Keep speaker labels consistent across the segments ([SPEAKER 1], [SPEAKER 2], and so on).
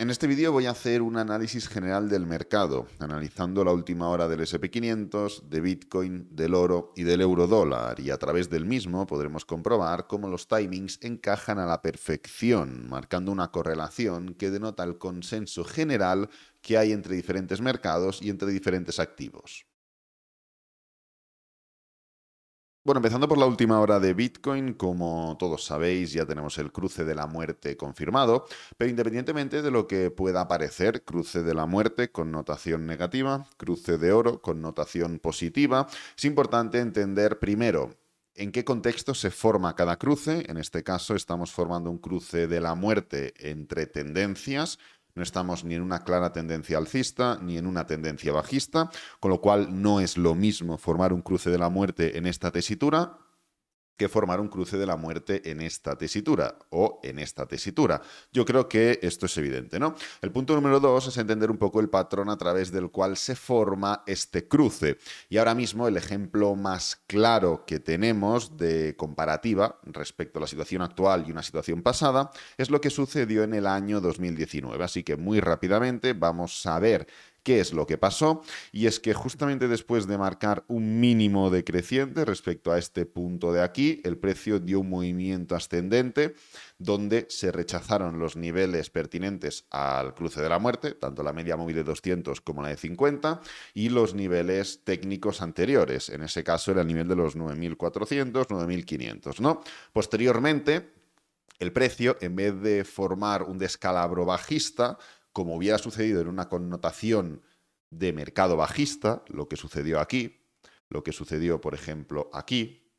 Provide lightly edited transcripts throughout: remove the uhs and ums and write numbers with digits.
[SPEAKER 1] En este vídeo voy a hacer un análisis general del mercado, analizando la última hora del S&P 500, de Bitcoin, del oro y del eurodólar, y a través del mismo podremos comprobar cómo los timings encajan a la perfección, marcando una correlación que denota el consenso general que hay entre diferentes mercados y entre diferentes activos. Bueno, empezando por la última hora de Bitcoin, como todos sabéis, ya tenemos el cruce de la muerte confirmado, pero independientemente de lo que pueda parecer, cruce de la muerte con notación negativa, cruce de oro con notación positiva, es importante entender primero en qué contexto se forma cada cruce. En este caso estamos formando un cruce de la muerte entre tendencias. No estamos ni en una clara tendencia alcista ni en una tendencia bajista, con lo cual no es lo mismo formar un cruce de la muerte en esta tesitura que formar un cruce de la muerte en esta tesitura o en esta tesitura. Yo creo que esto es evidente, ¿no? El punto número 2 es entender un poco el patrón a través del cual se forma este cruce. Y ahora mismo el ejemplo más claro que tenemos de comparativa respecto a la situación actual y una situación pasada es lo que sucedió en el año 2019. Así que muy rápidamente vamos a ver ¿qué es lo que pasó? Y es que justamente después de marcar un mínimo decreciente respecto a este punto de aquí, el precio dio un movimiento ascendente donde se rechazaron los niveles pertinentes al cruce de la muerte, tanto la media móvil de 200 como la de 50, y los niveles técnicos anteriores. En ese caso era el nivel de los 9.400, 9.500, ¿no? Posteriormente, el precio, en vez de formar un descalabro bajista, como hubiera sucedido en una connotación de mercado bajista, lo que sucedió aquí, lo que sucedió, por ejemplo, aquí,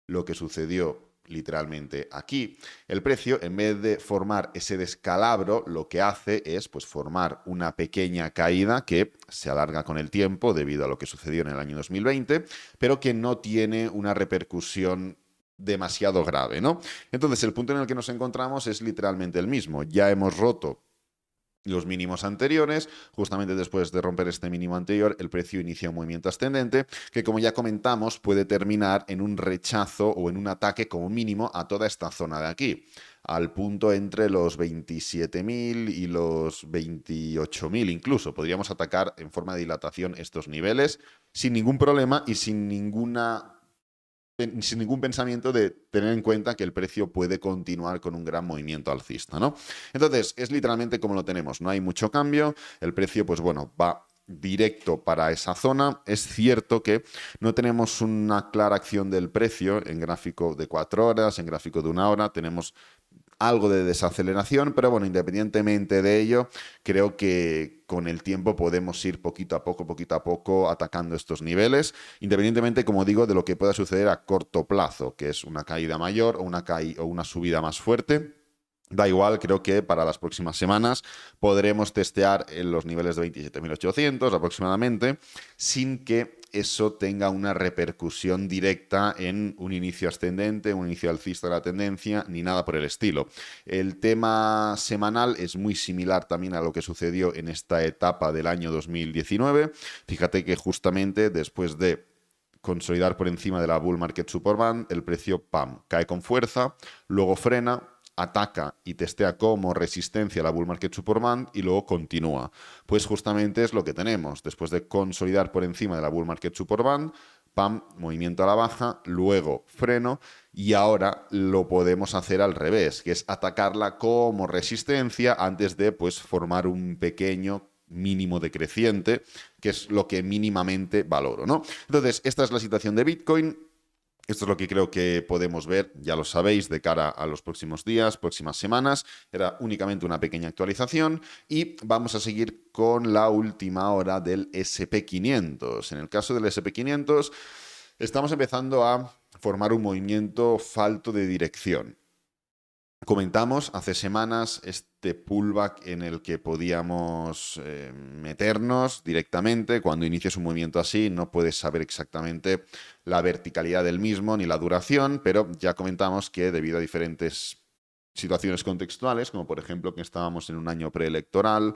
[SPEAKER 1] lo que sucedió literalmente aquí, el precio, en vez de formar ese descalabro, lo que hace es pues, formar una pequeña caída que se alarga con el tiempo debido a lo que sucedió en el año 2020, pero que no tiene una repercusión demasiado grave, ¿no? Entonces, el punto en el que nos encontramos es literalmente el mismo. Ya hemos roto los mínimos anteriores, justamente después de romper este mínimo anterior, el precio inicia un movimiento ascendente que, como ya comentamos, puede terminar en un rechazo o en un ataque como mínimo a toda esta zona de aquí, al punto entre los 27.000 y los 28.000 incluso. Podríamos atacar en forma de dilatación estos niveles sin ningún problema y sin ningún pensamiento de tener en cuenta que el precio puede continuar con un gran movimiento alcista, ¿no? Entonces, es literalmente como lo tenemos, no hay mucho cambio, el precio, pues bueno, va directo para esa zona. Es cierto que no tenemos una clara acción del precio en gráfico de 4 horas, en gráfico de 1 hora, tenemos algo de desaceleración, pero bueno, independientemente de ello, creo que con el tiempo podemos ir poquito a poco atacando estos niveles, independientemente, como digo, de lo que pueda suceder a corto plazo, que es una caída mayor o una subida más fuerte. Da igual, creo que para las próximas semanas podremos testear en los niveles de 27.800 aproximadamente, sin que eso tenga una repercusión directa en un inicio ascendente, un inicio alcista de la tendencia, ni nada por el estilo. El tema semanal es muy similar también a lo que sucedió en esta etapa del año 2019. Fíjate que justamente después de consolidar por encima de la bull market support band, el precio, ¡pam!, cae con fuerza, luego frena, ataca y testea como resistencia la bull market support band y luego continúa. Pues justamente es lo que tenemos. Después de consolidar por encima de la bull market support band, pam, movimiento a la baja, luego freno y ahora lo podemos hacer al revés, que es atacarla como resistencia antes de pues formar un pequeño mínimo decreciente, que es lo que mínimamente valoro, ¿no? Entonces, esta es la situación de Bitcoin. Esto es lo que creo que podemos ver, ya lo sabéis, de cara a los próximos días, próximas semanas. Era únicamente una pequeña actualización y vamos a seguir con la última hora del SP 500. En el caso del SP 500, estamos empezando a formar un movimiento falto de dirección. Comentamos hace semanas este pullback en el que podíamos meternos directamente. Cuando inicias un movimiento así no puedes saber exactamente la verticalidad del mismo ni la duración, pero ya comentamos que debido a diferentes situaciones contextuales, como por ejemplo que estábamos en un año preelectoral,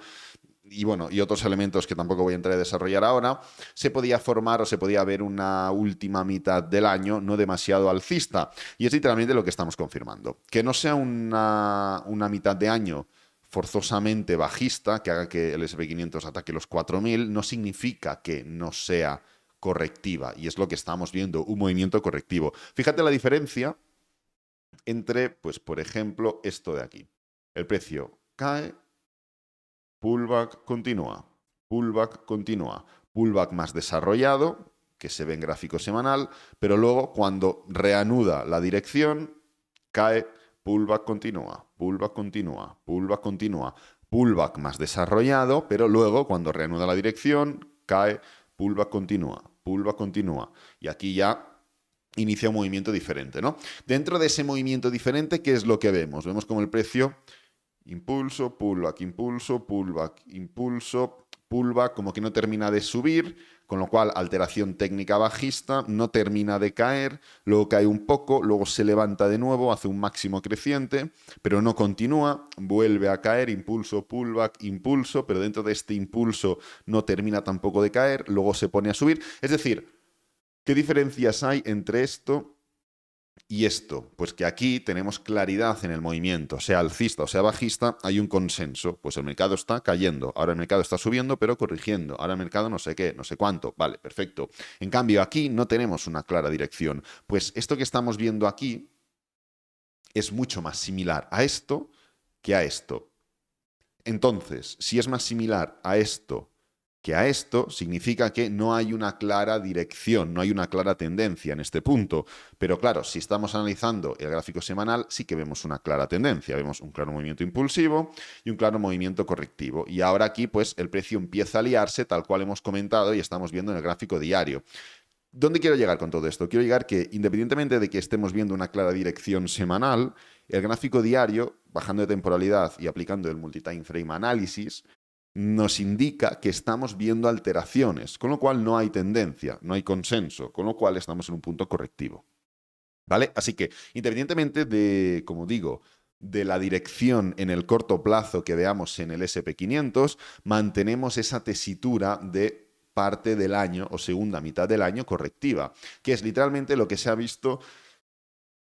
[SPEAKER 1] y bueno, y otros elementos que tampoco voy a entrar a desarrollar ahora, se podía formar o se podía ver una última mitad del año no demasiado alcista. Y es literalmente lo que estamos confirmando. Que no sea una mitad de año forzosamente bajista, que haga que el SP500 ataque los 4.000, no significa que no sea correctiva. Y es lo que estamos viendo, un movimiento correctivo. Fíjate la diferencia entre, pues, por ejemplo, esto de aquí. El precio cae, pullback continúa, pullback continúa, pullback más desarrollado, que se ve en gráfico semanal, pero luego cuando reanuda la dirección, cae, pullback continúa, pullback continúa, pullback continúa, pullback más desarrollado, pero luego cuando reanuda la dirección, cae, pullback continúa, pullback continúa. Y aquí ya inicia un movimiento diferente, ¿no? Dentro de ese movimiento diferente, ¿qué es lo que vemos? Vemos como el precio impulso, pullback, impulso, pullback, impulso, pullback, como que no termina de subir, con lo cual alteración técnica bajista, no termina de caer, luego cae un poco, luego se levanta de nuevo, hace un máximo creciente, pero no continúa, vuelve a caer, impulso, pullback, impulso, pero dentro de este impulso no termina tampoco de caer, luego se pone a subir. Es decir, ¿qué diferencias hay entre esto y esto? Pues que aquí tenemos claridad en el movimiento, sea alcista o sea bajista, hay un consenso. Pues el mercado está cayendo, ahora el mercado está subiendo pero corrigiendo, ahora el mercado no sé qué, no sé cuánto, vale, perfecto. En cambio aquí no tenemos una clara dirección. Pues esto que estamos viendo aquí es mucho más similar a esto que a esto. Entonces, si es más similar a esto que a esto, significa que no hay una clara dirección, no hay una clara tendencia en este punto. Pero claro, si estamos analizando el gráfico semanal, sí que vemos una clara tendencia. Vemos un claro movimiento impulsivo y un claro movimiento correctivo. Y ahora aquí, pues, el precio empieza a liarse, tal cual hemos comentado y estamos viendo en el gráfico diario. ¿Dónde quiero llegar con todo esto? Quiero llegar que, independientemente de que estemos viendo una clara dirección semanal, el gráfico diario, bajando de temporalidad y aplicando el multi-time frame análisis, nos indica que estamos viendo alteraciones, con lo cual no hay tendencia, no hay consenso, con lo cual estamos en un punto correctivo. ¿Vale? Así que, independientemente de, como digo, de la dirección en el corto plazo que veamos en el SP500, mantenemos esa tesitura de parte del año o segunda mitad del año correctiva, que es literalmente lo que se ha visto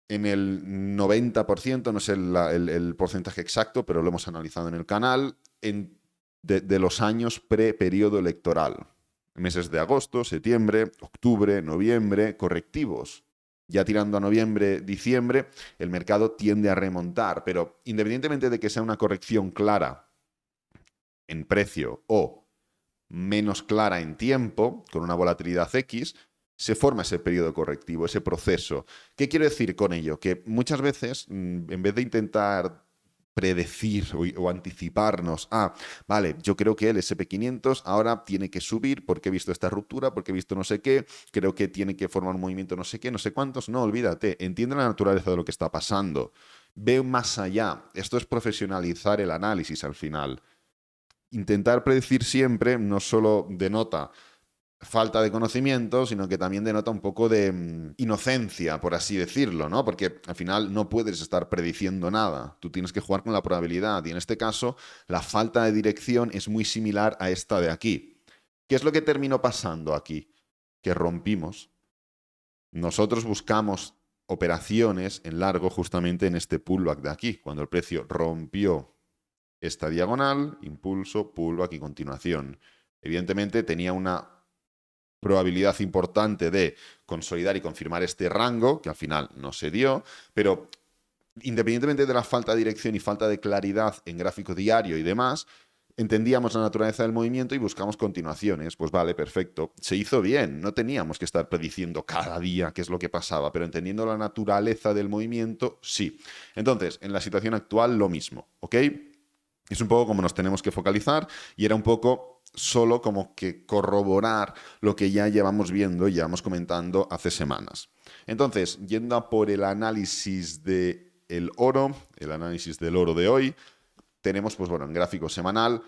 [SPEAKER 1] en el 90%, no sé el porcentaje exacto, pero lo hemos analizado en el canal, de los años pre-periodo electoral. Meses de agosto, septiembre, octubre, noviembre, correctivos. Ya tirando a noviembre, diciembre, el mercado tiende a remontar, pero independientemente de que sea una corrección clara en precio o menos clara en tiempo, con una volatilidad X, se forma ese periodo correctivo, ese proceso. ¿Qué quiero decir con ello? Que muchas veces, en vez de intentar predecir o anticiparnos vale, yo creo que el SP500 ahora tiene que subir porque he visto esta ruptura, porque he visto no sé qué, creo que tiene que formar un movimiento no sé qué, no sé cuántos. No, olvídate, entiende la naturaleza de lo que está pasando. Ve más allá. Esto es profesionalizar el análisis al final. Intentar predecir siempre no solo denota falta de conocimiento, sino que también denota un poco de inocencia, por así decirlo, ¿no? Porque al final no puedes estar prediciendo nada, tú tienes que jugar con la probabilidad y en este caso la falta de dirección es muy similar a esta de aquí. ¿Qué es lo que terminó pasando aquí? Que rompimos. Nosotros buscamos operaciones en largo justamente en este pullback de aquí, cuando el precio rompió esta diagonal, impulso, pullback y continuación. Evidentemente tenía una probabilidad importante de consolidar y confirmar este rango, que al final no se dio, pero independientemente de la falta de dirección y falta de claridad en gráfico diario y demás, entendíamos la naturaleza del movimiento y buscamos continuaciones. Pues vale, perfecto. Se hizo bien, no teníamos que estar prediciendo cada día qué es lo que pasaba, pero entendiendo la naturaleza del movimiento, sí. Entonces, en la situación actual, lo mismo, ¿ok? Es un poco como nos tenemos que focalizar y era un poco solo como que corroborar lo que ya llevamos viendo y llevamos comentando hace semanas. Entonces, yendo a por el análisis del oro, el análisis del oro de hoy, tenemos, pues bueno, en gráfico semanal,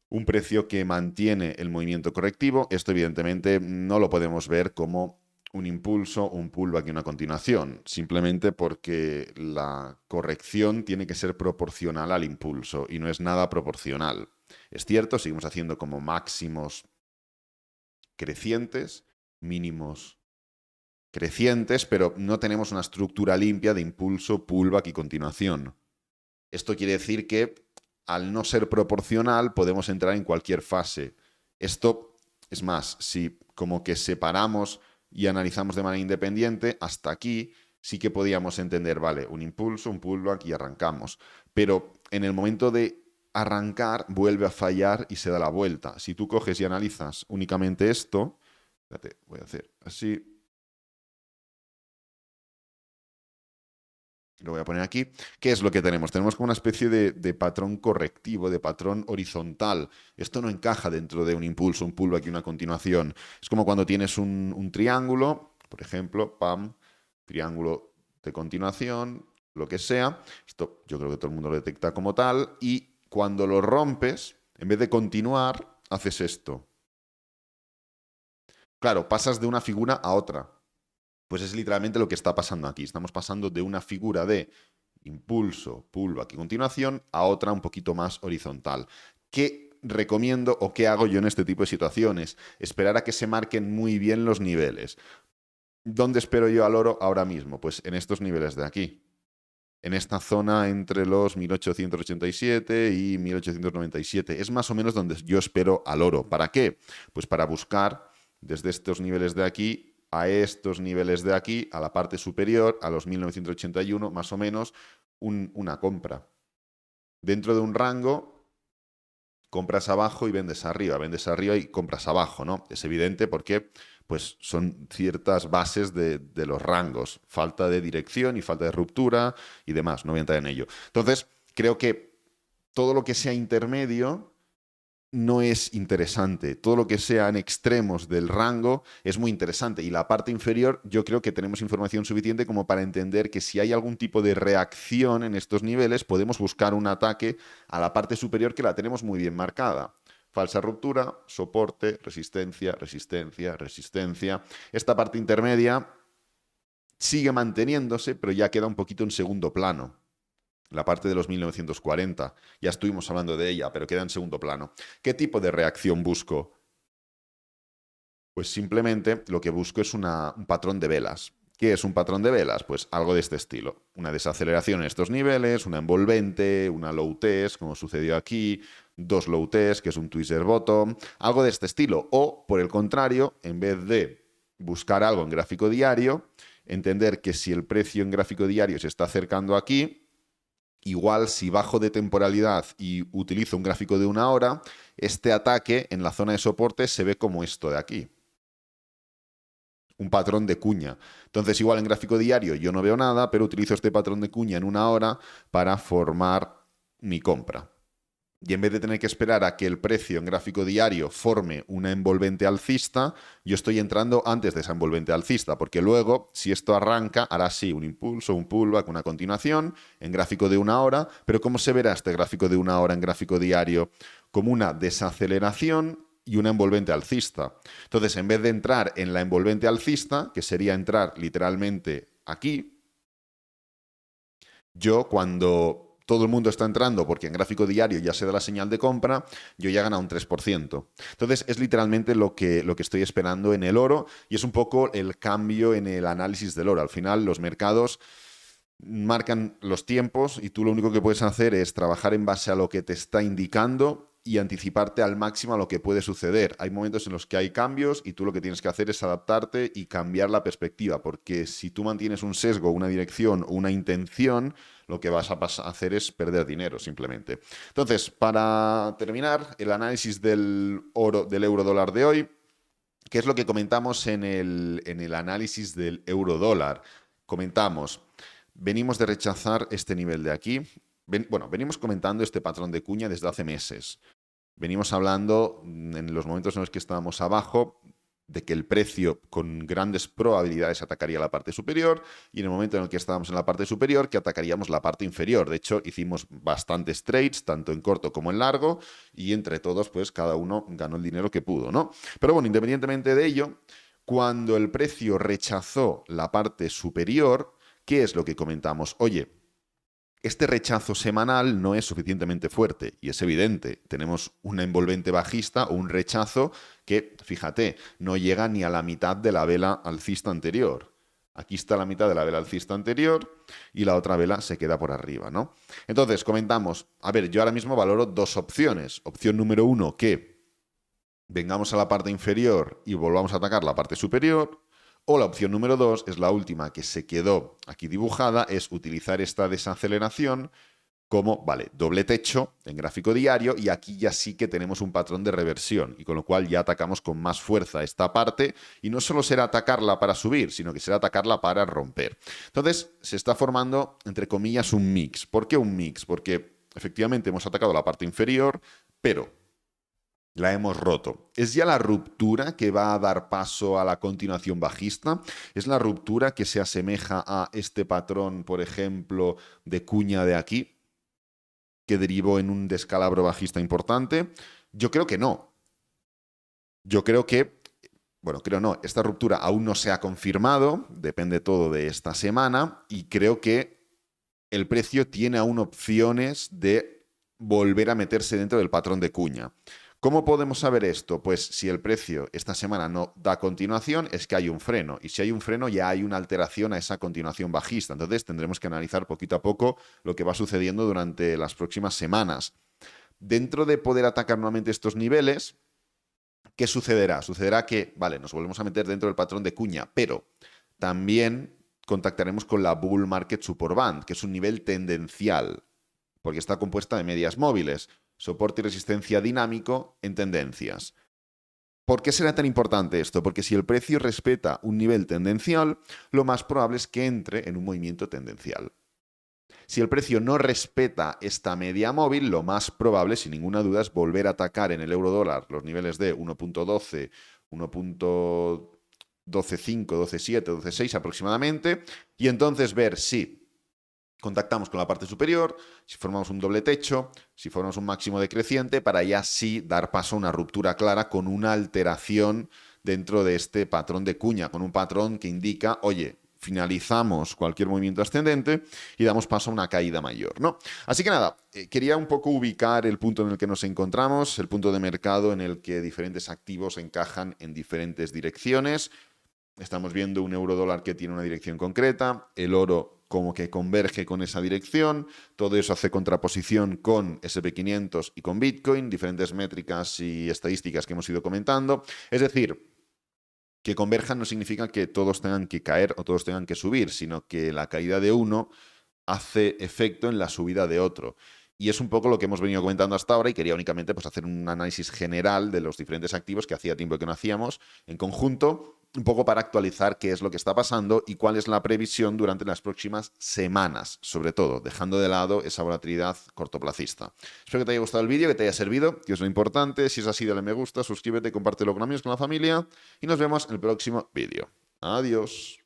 [SPEAKER 1] un precio que mantiene el movimiento correctivo. Esto evidentemente no lo podemos ver como un impulso, un pullback y una continuación, simplemente porque la corrección tiene que ser proporcional al impulso y no es nada proporcional. Es cierto, seguimos haciendo como máximos crecientes, mínimos crecientes, pero no tenemos una estructura limpia de impulso, pullback y continuación. Esto quiere decir que al no ser proporcional, podemos entrar en cualquier fase. Esto, es más, si como que separamos y analizamos de manera independiente, hasta aquí sí que podíamos entender, vale, un impulso, un pullback y arrancamos. Pero en el momento de arrancar, vuelve a fallar y se da la vuelta. Si tú coges y analizas únicamente esto, espérate, voy a hacer así, lo voy a poner aquí. ¿Qué es lo que tenemos? Tenemos como una especie de patrón correctivo, de patrón horizontal. Esto no encaja dentro de un impulso, un pullback y una continuación. Es como cuando tienes un triángulo, por ejemplo, pam, triángulo de continuación, lo que sea. Esto yo creo que todo el mundo lo detecta como tal. Y cuando lo rompes, en vez de continuar, haces esto. Claro, pasas de una figura a otra. Pues es literalmente lo que está pasando aquí. Estamos pasando de una figura de impulso, pullback y continuación a otra un poquito más horizontal. ¿Qué recomiendo o qué hago yo en este tipo de situaciones? Esperar a que se marquen muy bien los niveles. ¿Dónde espero yo al oro ahora mismo? Pues en estos niveles de aquí. En esta zona entre los 1887 y 1897. Es más o menos donde yo espero al oro. ¿Para qué? Pues para buscar desde estos niveles de aquí a estos niveles de aquí, a la parte superior, a los 1981, más o menos, una compra. Dentro de un rango, compras abajo y vendes arriba y compras abajo, ¿no? Es evidente porque pues, son ciertas bases de los rangos, falta de dirección y falta de ruptura y demás, no voy a entrar en ello. Entonces, creo que todo lo que sea intermedio no es interesante. Todo lo que sea en extremos del rango es muy interesante. Y la parte inferior, yo creo que tenemos información suficiente como para entender que si hay algún tipo de reacción en estos niveles, podemos buscar un ataque a la parte superior que la tenemos muy bien marcada. Falsa ruptura, soporte, resistencia, resistencia, resistencia. Esta parte intermedia sigue manteniéndose, pero ya queda un poquito en segundo plano. La parte de los 1940, ya estuvimos hablando de ella, pero queda en segundo plano. ¿Qué tipo de reacción busco? Pues simplemente lo que busco es un patrón de velas. ¿Qué es un patrón de velas? Pues algo de este estilo. Una desaceleración en estos niveles, una envolvente, una low test, como sucedió aquí, dos low test, que es un twister bottom, algo de este estilo. O, por el contrario, en vez de buscar algo en gráfico diario, entender que si el precio en gráfico diario se está acercando aquí, igual si bajo de temporalidad y utilizo un gráfico de una hora, este ataque en la zona de soporte se ve como esto de aquí. Un patrón de cuña. Entonces, igual en gráfico diario yo no veo nada, pero utilizo este patrón de cuña en una hora para formar mi compra. Y en vez de tener que esperar a que el precio en gráfico diario forme una envolvente alcista, yo estoy entrando antes de esa envolvente alcista, porque luego, si esto arranca, hará sí un impulso, un pullback, una continuación en gráfico de una hora, pero ¿cómo se verá este gráfico de una hora en gráfico diario? Como una desaceleración y una envolvente alcista. Entonces, en vez de entrar en la envolvente alcista, que sería entrar literalmente aquí, yo cuando todo el mundo está entrando porque en gráfico diario ya se da la señal de compra, yo ya he ganado un 3%. Entonces es literalmente lo que estoy esperando en el oro y es un poco el cambio en el análisis del oro. Al final los mercados marcan los tiempos y tú lo único que puedes hacer es trabajar en base a lo que te está indicando y anticiparte al máximo a lo que puede suceder. Hay momentos en los que hay cambios y tú lo que tienes que hacer es adaptarte y cambiar la perspectiva, porque si tú mantienes un sesgo, una dirección o una intención, lo que vas a hacer es perder dinero simplemente. Entonces, para terminar el análisis del oro, del euro dólar de hoy, ¿qué es lo que comentamos en el análisis del euro dólar? Comentamos, venimos de rechazar este nivel de aquí. Bueno, venimos comentando este patrón de cuña desde hace meses. Venimos hablando en los momentos en los que estábamos abajo de que el precio con grandes probabilidades atacaría la parte superior y en el momento en el que estábamos en la parte superior que atacaríamos la parte inferior. De hecho, hicimos bastantes trades, tanto en corto como en largo, y entre todos, pues cada uno ganó el dinero que pudo, ¿no? Pero bueno, independientemente de ello, cuando el precio rechazó la parte superior, ¿qué es lo que comentamos? Oye, este rechazo semanal no es suficientemente fuerte y es evidente. Tenemos una envolvente bajista o un rechazo que, fíjate, no llega ni a la mitad de la vela alcista anterior. Aquí está la mitad de la vela alcista anterior y la otra vela se queda por arriba, ¿no? Entonces, comentamos, a ver, yo ahora mismo valoro dos opciones. Opción número uno, que vengamos a la parte inferior y volvamos a atacar la parte superior. O la opción número dos, es la última que se quedó aquí dibujada, es utilizar esta desaceleración como, vale, doble techo en gráfico diario y aquí ya sí que tenemos un patrón de reversión y con lo cual ya atacamos con más fuerza esta parte y no solo será atacarla para subir, sino que será atacarla para romper. Entonces se está formando, entre comillas, un mix. ¿Por qué un mix? Porque efectivamente hemos atacado la parte inferior, pero la hemos roto. ¿Es ya la ruptura que va a dar paso a la continuación bajista? ¿Es la ruptura que se asemeja a este patrón, por ejemplo, de cuña de aquí, que derivó en un descalabro bajista importante? Yo creo que no. Yo creo que, bueno, creo no, esta ruptura aún no se ha confirmado, depende todo de esta semana, y creo que el precio tiene aún opciones de volver a meterse dentro del patrón de cuña. ¿Cómo podemos saber esto? Pues si el precio esta semana no da continuación, es que hay un freno. Y si hay un freno, ya hay una alteración a esa continuación bajista. Entonces tendremos que analizar poquito a poco lo que va sucediendo durante las próximas semanas. Dentro de poder atacar nuevamente estos niveles, ¿qué sucederá? Sucederá que, vale, nos volvemos a meter dentro del patrón de cuña, pero también contactaremos con la Bull Market Support Band, que es un nivel tendencial, porque está compuesta de medias móviles, soporte y resistencia dinámico en tendencias. ¿Por qué será tan importante esto? Porque si el precio respeta un nivel tendencial, lo más probable es que entre en un movimiento tendencial. Si el precio no respeta esta media móvil, lo más probable, sin ninguna duda, es volver a atacar en el euro dólar los niveles de 1.12, 1.125, 12.7, 12.6 aproximadamente, y entonces ver si contactamos con la parte superior, si formamos un doble techo, si formamos un máximo decreciente, para ya sí dar paso a una ruptura clara con una alteración dentro de este patrón de cuña, con un patrón que indica, oye, finalizamos cualquier movimiento ascendente y damos paso a una caída mayor, ¿no? Así que nada, quería un poco ubicar el punto en el que nos encontramos, el punto de mercado en el que diferentes activos encajan en diferentes direcciones. Estamos viendo un euro dólar que tiene una dirección concreta, el oro como que converge con esa dirección, todo eso hace contraposición con SP500 y con Bitcoin, diferentes métricas y estadísticas que hemos ido comentando. Es decir, que converjan no significa que todos tengan que caer o todos tengan que subir, sino que la caída de uno hace efecto en la subida de otro. Y es un poco lo que hemos venido comentando hasta ahora y quería únicamente pues, hacer un análisis general de los diferentes activos que hacía tiempo que no hacíamos en conjunto, un poco para actualizar qué es lo que está pasando y cuál es la previsión durante las próximas semanas, sobre todo, dejando de lado esa volatilidad cortoplacista. Espero que te haya gustado el vídeo, que te haya servido, que es lo importante. Si es así, dale me gusta, suscríbete, compártelo con amigos, con la familia y nos vemos en el próximo vídeo. Adiós.